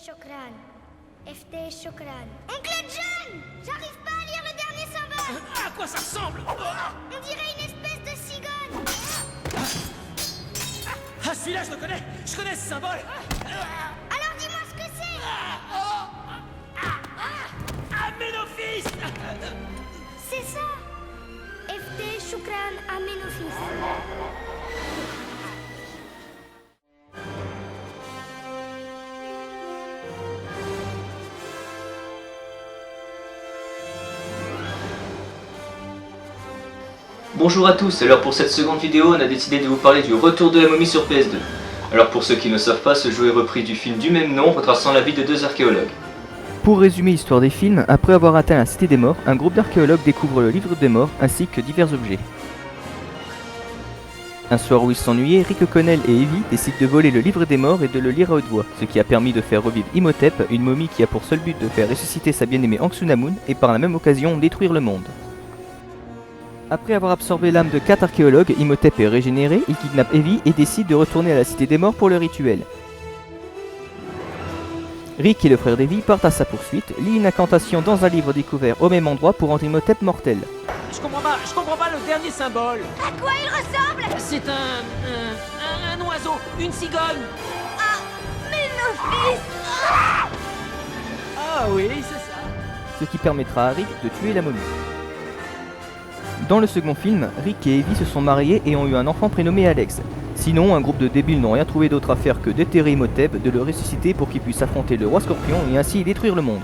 Chokran. FT Chokran. Oncle John! J'arrive pas à lire le dernier symbole! À quoi ça ressemble? On dirait une espèce de cigogne! Ah, celui-là, je le connais! Je connais ce symbole! Alors dis-moi ce que c'est! Amenophis! C'est ça! FT Chokran Amenophis. Bonjour à tous, alors pour cette seconde vidéo, on a décidé de vous parler du retour de la momie sur PS2. Alors pour ceux qui ne savent pas, ce jeu est repris du film du même nom, retraçant la vie de deux archéologues. Pour résumer l'histoire des films, après avoir atteint la Cité des Morts, un groupe d'archéologues découvre le livre des morts ainsi que divers objets. Un soir où ils s'ennuyaient, Rick O'Connell et Evie décident de voler le livre des morts et de le lire à haute voix, ce qui a permis de faire revivre Imhotep, une momie qui a pour seul but de faire ressusciter sa bien-aimée Anck-Su-Namun et par la même occasion détruire le monde. Après avoir absorbé l'âme de 4 archéologues, Imhotep est régénéré, il kidnappe Evie et décide de retourner à la Cité des Morts pour le rituel. Rick et le frère d'Evie partent à sa poursuite, lient une incantation dans un livre découvert au même endroit pour rendre Imhotep mortel. Je comprends pas le dernier symbole! À quoi il ressemble? C'est un oiseau, une cigogne! Amenophis! Ah oui, c'est ça! Ce qui permettra à Rick de tuer la momie. Dans le second film, Rick et Evie se sont mariés et ont eu un enfant prénommé Alex. Sinon, un groupe de débiles n'ont rien trouvé d'autre à faire que déterrer Imhotep, de le ressusciter pour qu'il puisse affronter le roi Scorpion et ainsi détruire le monde.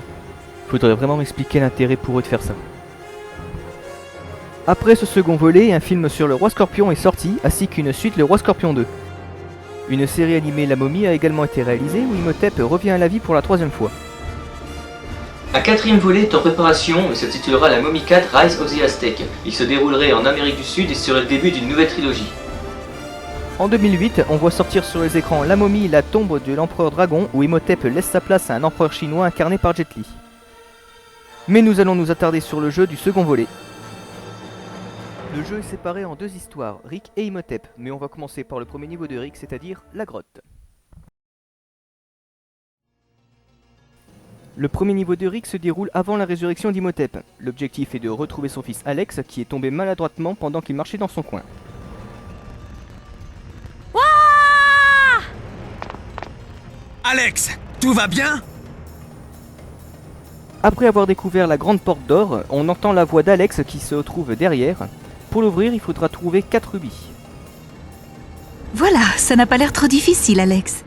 Faudrait vraiment m'expliquer l'intérêt pour eux de faire ça. Après ce second volet, un film sur le roi Scorpion est sorti, ainsi qu'une suite, le roi Scorpion 2. Une série animée La Momie a également été réalisée où Imhotep revient à la vie pour la 3e fois. Un quatrième volet est en préparation et s'intitulera La Momie 4 Rise of the Aztec. Il se déroulerait en Amérique du Sud et serait le début d'une nouvelle trilogie. En 2008, on voit sortir sur les écrans La Momie, la tombe de l'empereur dragon où Imhotep laisse sa place à un empereur chinois incarné par Jet Li. Mais nous allons nous attarder sur le jeu du second volet. Le jeu est séparé en 2 histoires, Rick et Imhotep, mais on va commencer par le premier niveau de Rick, c'est-à-dire la grotte. Le premier niveau de Rick se déroule avant la résurrection d'Imhotep. L'objectif est de retrouver son fils Alex qui est tombé maladroitement pendant qu'il marchait dans son coin. Alex, tout va bien? Après avoir découvert la grande porte d'or, on entend la voix d'Alex qui se trouve derrière. Pour l'ouvrir, il faudra trouver 4 rubis. Voilà, ça n'a pas l'air trop difficile, Alex.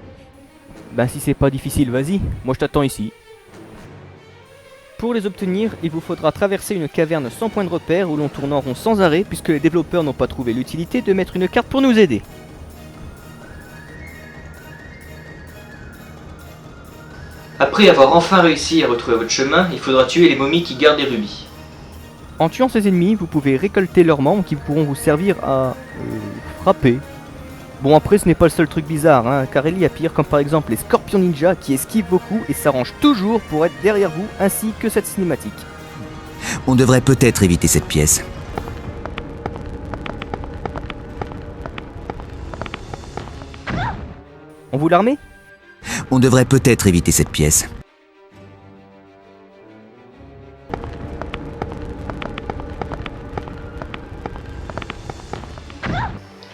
Ben si c'est pas difficile, vas-y, moi je t'attends ici. Pour les obtenir, il vous faudra traverser une caverne sans point de repère où l'on tourne en rond sans arrêt puisque les développeurs n'ont pas trouvé l'utilité de mettre une carte pour nous aider. Après avoir enfin réussi à retrouver votre chemin, il faudra tuer les momies qui gardent les rubis. En tuant ces ennemis, vous pouvez récolter leurs membres qui pourront vous servir à frapper. Bon après ce n'est pas le seul truc bizarre, hein, car il y a pire comme par exemple les scorpions ninja qui esquivent beaucoup et s'arrangent toujours pour être derrière vous ainsi que cette cinématique. On devrait peut-être éviter cette pièce. On vous l'armée? On devrait peut-être éviter cette pièce.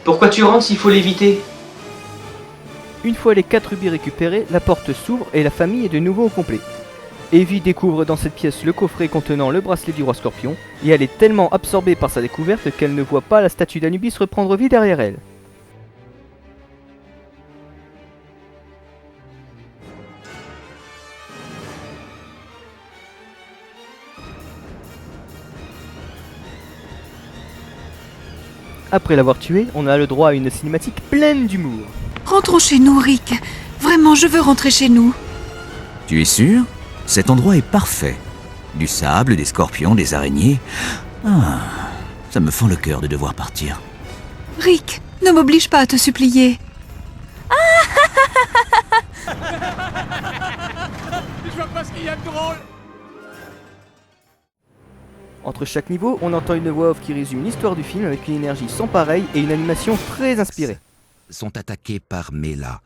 Pourquoi tu rentres s'il faut l'éviter? Une fois les 4 rubis récupérés, la porte s'ouvre et la famille est de nouveau au complet. Evie découvre dans cette pièce le coffret contenant le bracelet du roi Scorpion, et elle est tellement absorbée par sa découverte qu'elle ne voit pas la statue d'Anubis reprendre vie derrière elle. Après l'avoir tué, on a le droit à une cinématique pleine d'humour. Rentrons chez nous, Rick. Vraiment, je veux rentrer chez nous. Tu es sûr? Cet endroit est parfait. Du sable, des scorpions, des araignées. Ah, ça me fend le cœur de devoir partir. Rick, ne m'oblige pas à te supplier. Je vois pas ce qu'il y a de drôle! Entre chaque niveau, on entend une voix off qui résume l'histoire du film avec une énergie sans pareille et une animation très inspirée. Sont attaqués par Mela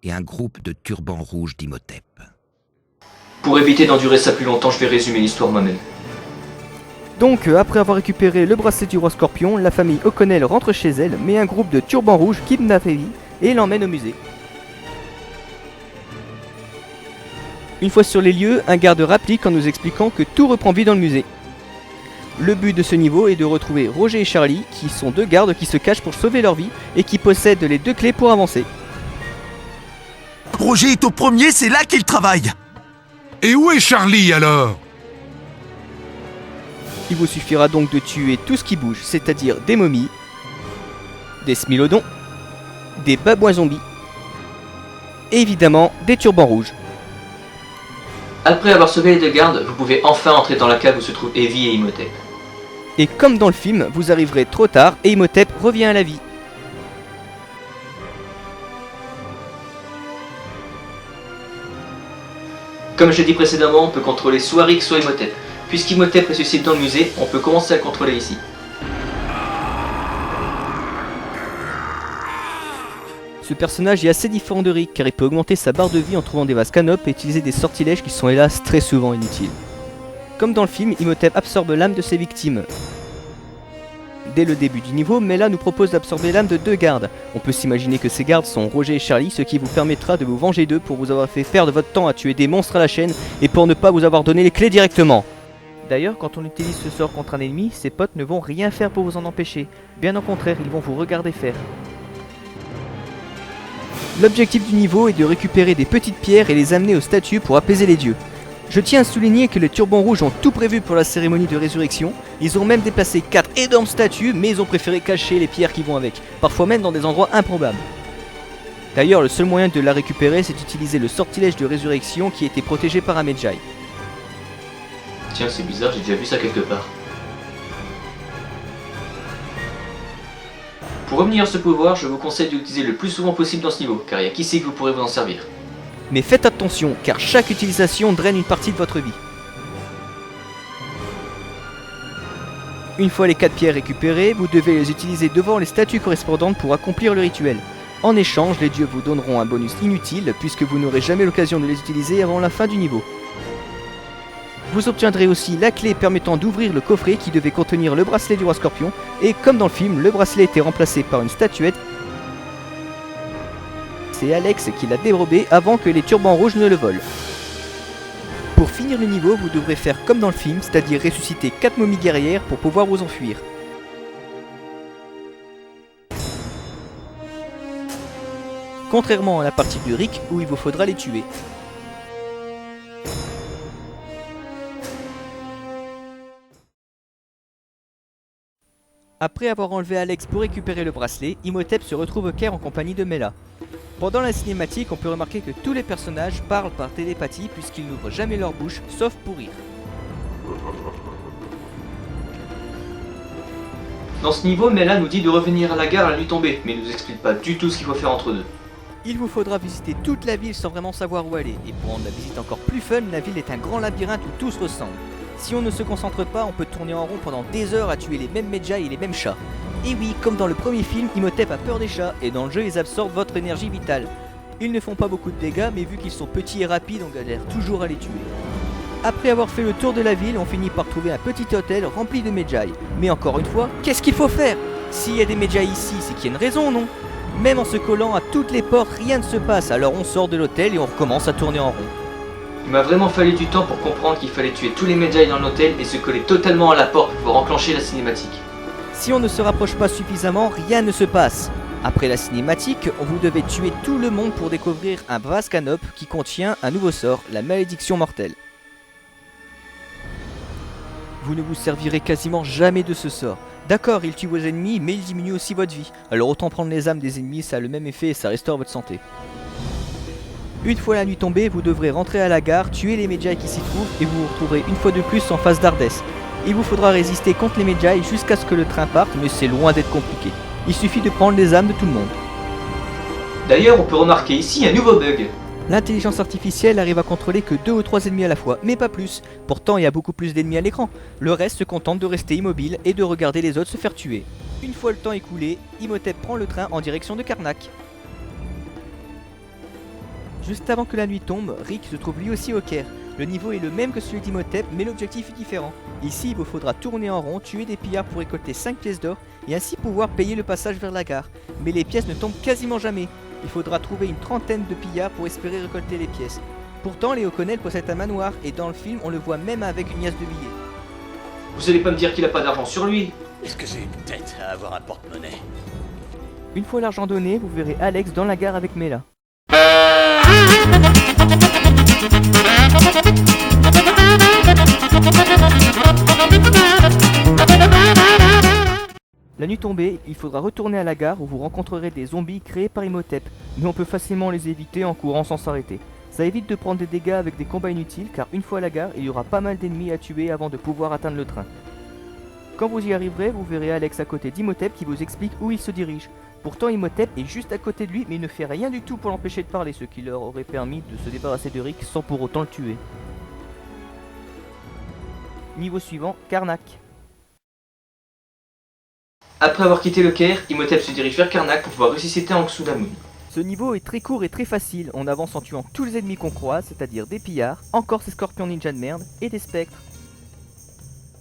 et un groupe de turbans rouges d'Imhotep. Pour éviter d'endurer ça plus longtemps, je vais résumer l'histoire moi-même. Donc, après avoir récupéré le bracelet du roi Scorpion, la famille O'Connell rentre chez elle, mais un groupe de turbans rouges kidnappe Evie et l'emmène au musée. Une fois sur les lieux, un garde rapplique en nous expliquant que tout reprend vie dans le musée. Le but de ce niveau est de retrouver Roger et Charlie, qui sont deux gardes qui se cachent pour sauver leur vie et qui possèdent les deux clés pour avancer. Roger est au premier, c'est là qu'il travaille. Et où est Charlie alors? Il vous suffira donc de tuer tout ce qui bouge, c'est-à-dire des momies, des smilodons, des babouins zombies, et évidemment des turbans rouges. Après avoir sauvé les deux gardes, vous pouvez enfin entrer dans la cave où se trouvent Evie et Imhotep. Et comme dans le film, vous arriverez trop tard et Imhotep revient à la vie. Comme je l'ai dit précédemment, on peut contrôler soit Rick soit Imhotep. Puisqu'Imhotep ressuscite dans le musée, on peut commencer à le contrôler ici. Ce personnage est assez différent de Rick car il peut augmenter sa barre de vie en trouvant des vases canopes et utiliser des sortilèges qui sont hélas très souvent inutiles. Comme dans le film, Imhotep absorbe l'âme de ses victimes. Dès le début du niveau, Mela nous propose d'absorber l'âme de deux gardes. On peut s'imaginer que ces gardes sont Roger et Charlie, ce qui vous permettra de vous venger d'eux pour vous avoir fait perdre votre temps à tuer des monstres à la chaîne et pour ne pas vous avoir donné les clés directement. D'ailleurs, quand on utilise ce sort contre un ennemi, ses potes ne vont rien faire pour vous en empêcher. Bien au contraire, ils vont vous regarder faire. L'objectif du niveau est de récupérer des petites pierres et les amener aux statues pour apaiser les dieux. Je tiens à souligner que les turbans rouges ont tout prévu pour la cérémonie de résurrection. Ils ont même déplacé 4 énormes statues, mais ils ont préféré cacher les pierres qui vont avec, parfois même dans des endroits improbables. D'ailleurs, le seul moyen de la récupérer, c'est d'utiliser le sortilège de résurrection qui était protégé par un Medjay. Tiens, c'est bizarre, j'ai déjà vu ça quelque part. Pour obtenir ce pouvoir, je vous conseille de l'utiliser le plus souvent possible dans ce niveau, car il y a qui sait que vous pourrez vous en servir. Mais faites attention, car chaque utilisation draine une partie de votre vie. Une fois les 4 pierres récupérées, vous devez les utiliser devant les statues correspondantes pour accomplir le rituel. En échange, les dieux vous donneront un bonus inutile, puisque vous n'aurez jamais l'occasion de les utiliser avant la fin du niveau. Vous obtiendrez aussi la clé permettant d'ouvrir le coffret qui devait contenir le bracelet du roi Scorpion, et comme dans le film, le bracelet était remplacé par une statuette. C'est Alex qui l'a dérobé avant que les turbans rouges ne le volent. Pour finir le niveau, vous devrez faire comme dans le film, c'est-à-dire ressusciter 4 momies guerrières pour pouvoir vous enfuir. Contrairement à la partie de Rick où il vous faudra les tuer. Après avoir enlevé Alex pour récupérer le bracelet, Imhotep se retrouve au Caire en compagnie de Mela. Pendant la cinématique, on peut remarquer que tous les personnages parlent par télépathie puisqu'ils n'ouvrent jamais leur bouche, sauf pour rire. Dans ce niveau, Mela nous dit de revenir à la gare à la nuit tombée, mais il nous explique pas du tout ce qu'il faut faire entre deux. Il vous faudra visiter toute la ville sans vraiment savoir où aller, et pour rendre la visite encore plus fun, la ville est un grand labyrinthe où tout se ressemble. Si on ne se concentre pas, on peut tourner en rond pendant des heures à tuer les mêmes Medjay et les mêmes chats. Et oui, comme dans le premier film, Imhotep a peur des chats, et dans le jeu ils absorbent votre énergie vitale. Ils ne font pas beaucoup de dégâts, mais vu qu'ils sont petits et rapides, on galère toujours à les tuer. Après avoir fait le tour de la ville, on finit par trouver un petit hôtel rempli de Medjay. Mais encore une fois, qu'est-ce qu'il faut faire? S'il y a des Medjay ici, c'est qu'il y a une raison, non? Même en se collant à toutes les portes, rien ne se passe, alors on sort de l'hôtel et on recommence à tourner en rond. Il m'a vraiment fallu du temps pour comprendre qu'il fallait tuer tous les Medjay dans l'hôtel et se coller totalement à la porte pour enclencher la cinématique. Si on ne se rapproche pas suffisamment, rien ne se passe. Après la cinématique, vous devez tuer tout le monde pour découvrir un vase canope qui contient un nouveau sort, la malédiction mortelle. Vous ne vous servirez quasiment jamais de ce sort. D'accord, il tue vos ennemis, mais il diminue aussi votre vie. Alors autant prendre les âmes des ennemis, ça a le même effet et ça restaure votre santé. Une fois la nuit tombée, vous devrez rentrer à la gare, tuer les Medjay qui s'y trouvent et vous vous retrouverez une fois de plus en face d'Ardès. Il vous faudra résister contre les Medjay jusqu'à ce que le train parte, mais c'est loin d'être compliqué. Il suffit de prendre les âmes de tout le monde. D'ailleurs, on peut remarquer ici un nouveau bug. L'intelligence artificielle arrive à contrôler que 2 ou 3 ennemis à la fois, mais pas plus. Pourtant, il y a beaucoup plus d'ennemis à l'écran. Le reste se contente de rester immobile et de regarder les autres se faire tuer. Une fois le temps écoulé, Imhotep prend le train en direction de Karnak. Juste avant que la nuit tombe, Rick se trouve lui aussi au Caire. Le niveau est le même que celui d'Imhotep, mais l'objectif est différent. Ici, il vous faudra tourner en rond, tuer des pillards pour récolter 5 pièces d'or, et ainsi pouvoir payer le passage vers la gare. Mais les pièces ne tombent quasiment jamais. Il faudra trouver une trentaine de pillards pour espérer récolter les pièces. Pourtant, Léo Connell possède un manoir, et dans le film, on le voit même avec une liasse de billets. Vous allez pas me dire qu'il a pas d'argent sur lui? Est-ce que j'ai une tête à avoir un porte-monnaie? Une fois l'argent donné, vous verrez Alex dans la gare avec Mela. La nuit tombée, il faudra retourner à la gare où vous rencontrerez des zombies créés par Imhotep, mais on peut facilement les éviter en courant sans s'arrêter. Ça évite de prendre des dégâts avec des combats inutiles car une fois à la gare, il y aura pas mal d'ennemis à tuer avant de pouvoir atteindre le train. Quand vous y arriverez, vous verrez Alex à côté d'Imhotep qui vous explique où il se dirige. Pourtant Imhotep est juste à côté de lui mais il ne fait rien du tout pour l'empêcher de parler, ce qui leur aurait permis de se débarrasser de Rick sans pour autant le tuer. Niveau suivant, Karnak. Après avoir quitté le Caire, Imhotep se dirige vers Karnak pour pouvoir ressusciter Anck-su-namun. Ce niveau est très court et très facile, on avance en tuant tous les ennemis qu'on croise, c'est-à-dire des pillards, encore ces scorpions ninja de merde, et des spectres.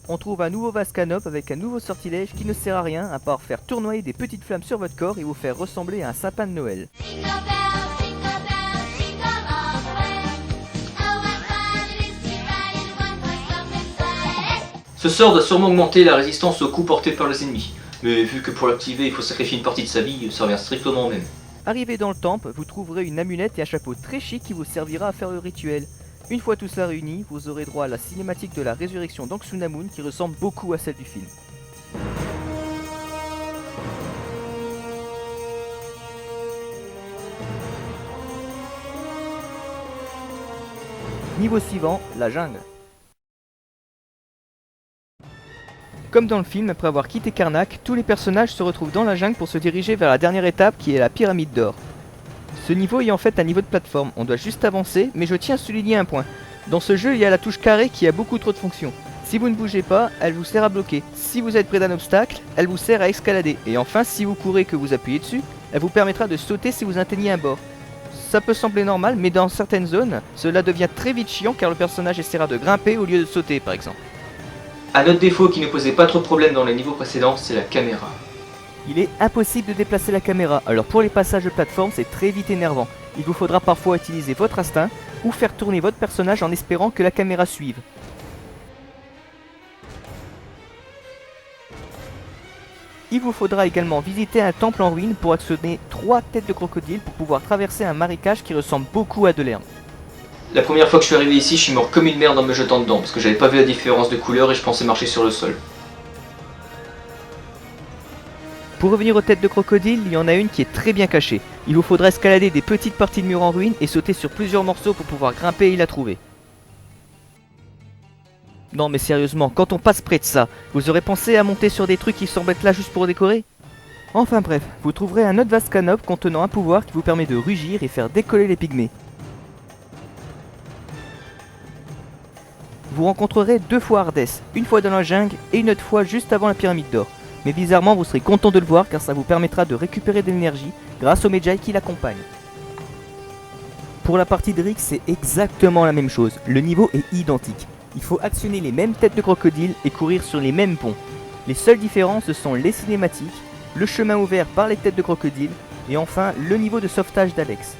On trouve un nouveau vase canop avec un nouveau sortilège qui ne sert à rien à part faire tournoyer des petites flammes sur votre corps et vous faire ressembler à un sapin de Noël. Ce sort doit sûrement augmenter la résistance aux coups portés par les ennemis, mais vu que pour l'activer il faut sacrifier une partie de sa vie, ça revient strictement au même. Arrivé dans le temple, vous trouverez une amulette et un chapeau très chic qui vous servira à faire le rituel. Une fois tout ça réuni, vous aurez droit à la cinématique de la résurrection d'Anck-su-namun qui ressemble beaucoup à celle du film. Niveau suivant, la jungle. Comme dans le film, après avoir quitté Karnak, tous les personnages se retrouvent dans la jungle pour se diriger vers la dernière étape qui est la pyramide d'or. Ce niveau est en fait un niveau de plateforme, on doit juste avancer, mais je tiens à souligner un point. Dans ce jeu, il y a la touche carré qui a beaucoup trop de fonctions. Si vous ne bougez pas, elle vous sert à bloquer. Si vous êtes près d'un obstacle, elle vous sert à escalader. Et enfin, si vous courez et que vous appuyez dessus, elle vous permettra de sauter si vous atteignez un bord. Ça peut sembler normal, mais dans certaines zones, cela devient très vite chiant car le personnage essaiera de grimper au lieu de sauter par exemple. Un autre défaut qui ne posait pas trop de problème dans les niveaux précédents, c'est la caméra. Il est impossible de déplacer la caméra, alors pour les passages de plateforme c'est très vite énervant. Il vous faudra parfois utiliser votre instinct ou faire tourner votre personnage en espérant que la caméra suive. Il vous faudra également visiter un temple en ruine pour actionner 3 têtes de crocodile pour pouvoir traverser un marécage qui ressemble beaucoup à de l'herbe. La première fois que je suis arrivé ici, je suis mort comme une merde en me jetant dedans, parce que j'avais pas vu la différence de couleur et je pensais marcher sur le sol. Pour revenir aux têtes de crocodile, il y en a une qui est très bien cachée. Il vous faudra escalader des petites parties de mur en ruine et sauter sur plusieurs morceaux pour pouvoir grimper et la trouver. Non mais sérieusement, quand on passe près de ça, vous aurez pensé à monter sur des trucs qui semblent être là juste pour décorer? Enfin bref, vous trouverez un autre vase canop contenant un pouvoir qui vous permet de rugir et faire décoller les pygmées. Vous rencontrerez 2 fois Hardès, une fois dans la jungle et une autre fois juste avant la pyramide d'or. Mais bizarrement vous serez content de le voir car ça vous permettra de récupérer de l'énergie grâce au Medjay qui l'accompagne. Pour la partie de Rick c'est exactement la même chose, le niveau est identique. Il faut actionner les mêmes têtes de crocodile et courir sur les mêmes ponts. Les seules différences ce sont les cinématiques, le chemin ouvert par les têtes de crocodile et enfin le niveau de sauvetage d'Alex.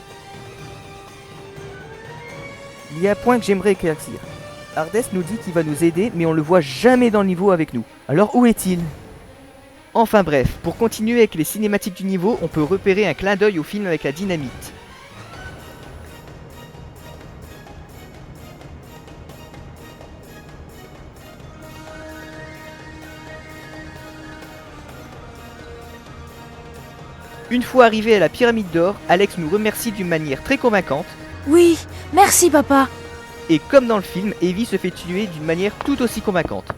Il y a un point que j'aimerais éclaircir. Hardès nous dit qu'il va nous aider mais on le voit jamais dans le niveau avec nous. Alors où est-il ? Enfin bref, pour continuer avec les cinématiques du niveau, on peut repérer un clin d'œil au film avec la dynamite. Une fois arrivé à la pyramide d'or, Alex nous remercie d'une manière très convaincante. Oui, merci papa. Et comme dans le film, Evie se fait tuer d'une manière tout aussi convaincante.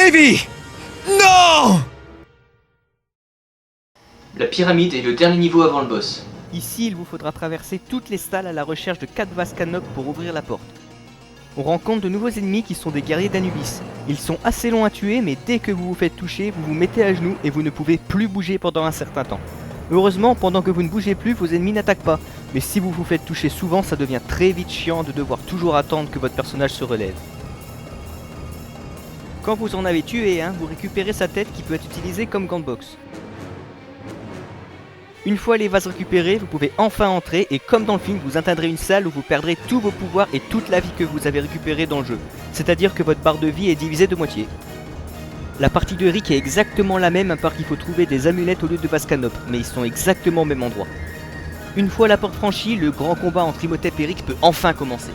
Evie! Non! La pyramide est le dernier niveau avant le boss. Ici, il vous faudra traverser toutes les salles à la recherche de 4 vases canop pour ouvrir la porte. On rencontre de nouveaux ennemis qui sont des guerriers d'Anubis. Ils sont assez longs à tuer, mais dès que vous vous faites toucher, vous vous mettez à genoux et vous ne pouvez plus bouger pendant un certain temps. Heureusement, pendant que vous ne bougez plus, vos ennemis n'attaquent pas. Mais si vous vous faites toucher souvent, ça devient très vite chiant de devoir toujours attendre que votre personnage se relève. Quand vous en avez tué un, vous récupérez sa tête qui peut être utilisée comme gant de boxe. Une fois les vases récupérés, vous pouvez enfin entrer et comme dans le film, vous atteindrez une salle où vous perdrez tous vos pouvoirs et toute la vie que vous avez récupérée dans le jeu. C'est-à-dire que votre barre de vie est divisée de moitié. La partie de Rick est exactement la même à part qu'il faut trouver des amulettes au lieu de vase canopes, mais ils sont exactement au même endroit. Une fois la porte franchie, le grand combat entre Imhotep et Rick peut enfin commencer.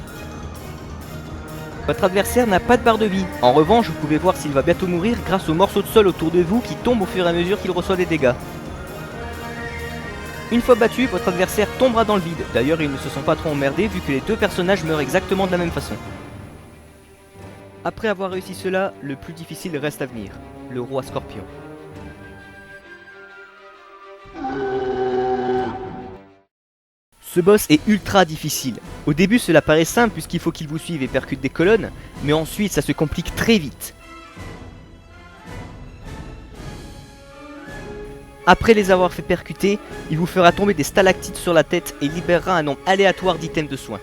Votre adversaire n'a pas de barre de vie. En revanche, vous pouvez voir s'il va bientôt mourir grâce aux morceaux de sol autour de vous qui tombent au fur et à mesure qu'il reçoit des dégâts. Une fois battu, votre adversaire tombera dans le vide. D'ailleurs, ils ne se sont pas trop emmerdés vu que les deux personnages meurent exactement de la même façon. Après avoir réussi cela, le plus difficile reste à venir, le roi Scorpion. Ce boss est ultra difficile. Au début cela paraît simple puisqu'il faut qu'il vous suive et percute des colonnes, mais ensuite ça se complique très vite. Après les avoir fait percuter, il vous fera tomber des stalactites sur la tête et libérera un nombre aléatoire d'items de soins.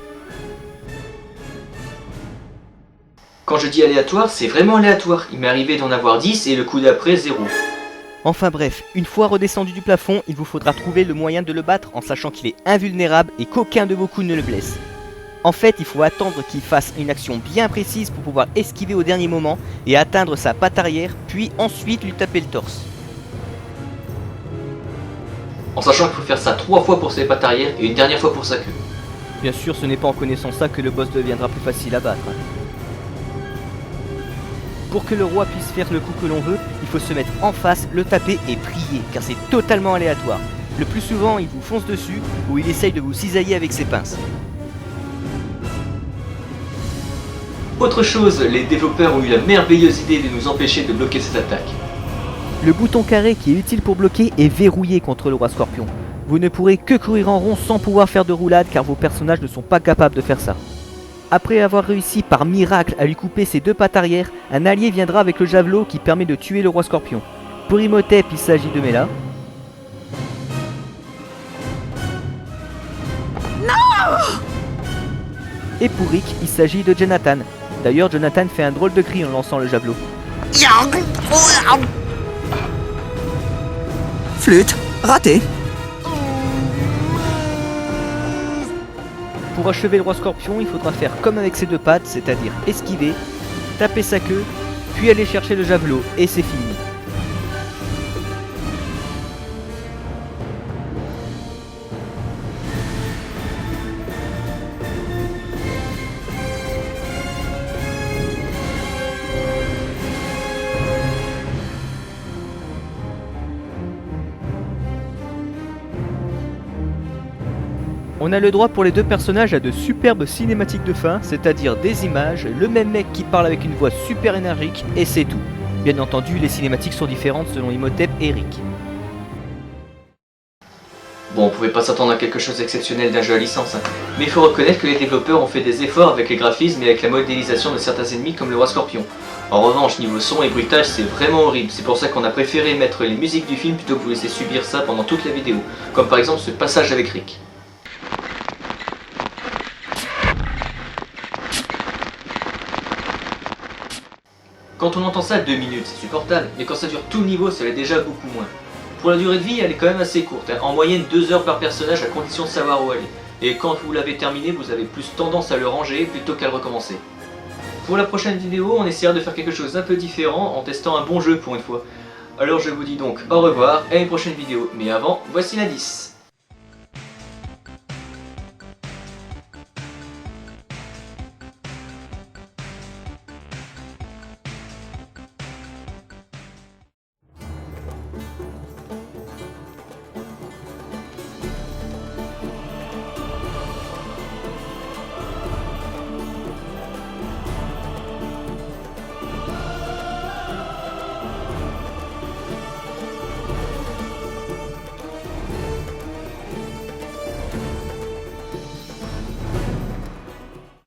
Quand je dis aléatoire, c'est vraiment aléatoire. Il m'est arrivé d'en avoir 10 et le coup d'après 0. Enfin bref, une fois redescendu du plafond, il vous faudra trouver le moyen de le battre en sachant qu'il est invulnérable et qu'aucun de vos coups ne le blesse. En fait, il faut attendre qu'il fasse une action bien précise pour pouvoir esquiver au dernier moment et atteindre sa patte arrière, puis ensuite lui taper le torse. En sachant qu'il faut faire ça 3 fois pour ses pattes arrière et une dernière fois pour sa queue. Bien sûr, ce n'est pas en connaissant ça que le boss deviendra plus facile à battre. Pour que le roi puisse faire le coup que l'on veut, il faut se mettre en face, le taper et prier, car c'est totalement aléatoire. Le plus souvent, il vous fonce dessus, ou il essaye de vous cisailler avec ses pinces. Autre chose, les développeurs ont eu la merveilleuse idée de nous empêcher de bloquer cette attaque. Le bouton carré qui est utile pour bloquer est verrouillé contre le roi Scorpion. Vous ne pourrez que courir en rond sans pouvoir faire de roulade car vos personnages ne sont pas capables de faire ça. Après avoir réussi par miracle à lui couper ses deux pattes arrière, un allié viendra avec le javelot qui permet de tuer le roi Scorpion. Pour Imhotep, il s'agit de Mela. Non! Et pour Rick, il s'agit de Jonathan. D'ailleurs, Jonathan fait un drôle de cri en lançant le javelot. Flûte, raté. Pour achever le roi Scorpion, il faudra faire comme avec ses deux pattes, c'est-à-dire esquiver, taper sa queue, puis aller chercher le javelot, et c'est fini. On a le droit pour les deux personnages à de superbes cinématiques de fin, c'est-à-dire des images, le même mec qui parle avec une voix super énergique, et c'est tout. Bien entendu, les cinématiques sont différentes selon Imhotep et Rick. Bon, on pouvait pas s'attendre à quelque chose d'exceptionnel d'un jeu à licence, hein. Mais il faut reconnaître que les développeurs ont fait des efforts avec les graphismes et avec la modélisation de certains ennemis comme le roi Scorpion. En revanche, niveau son et bruitage, c'est vraiment horrible, c'est pour ça qu'on a préféré mettre les musiques du film plutôt que vous laisser subir ça pendant toute la vidéo, comme par exemple ce passage avec Rick. Quand on entend ça 2 minutes, c'est supportable, mais quand ça dure tout le niveau, ça l'est déjà beaucoup moins. Pour la durée de vie, elle est quand même assez courte, hein. En moyenne 2 heures par personnage à condition de savoir où aller. Et quand vous l'avez terminé, vous avez plus tendance à le ranger plutôt qu'à le recommencer. Pour la prochaine vidéo, on essaiera de faire quelque chose d'un peu différent en testant un bon jeu pour une fois. Alors je vous dis donc au revoir et à une prochaine vidéo, mais avant, voici l'indice.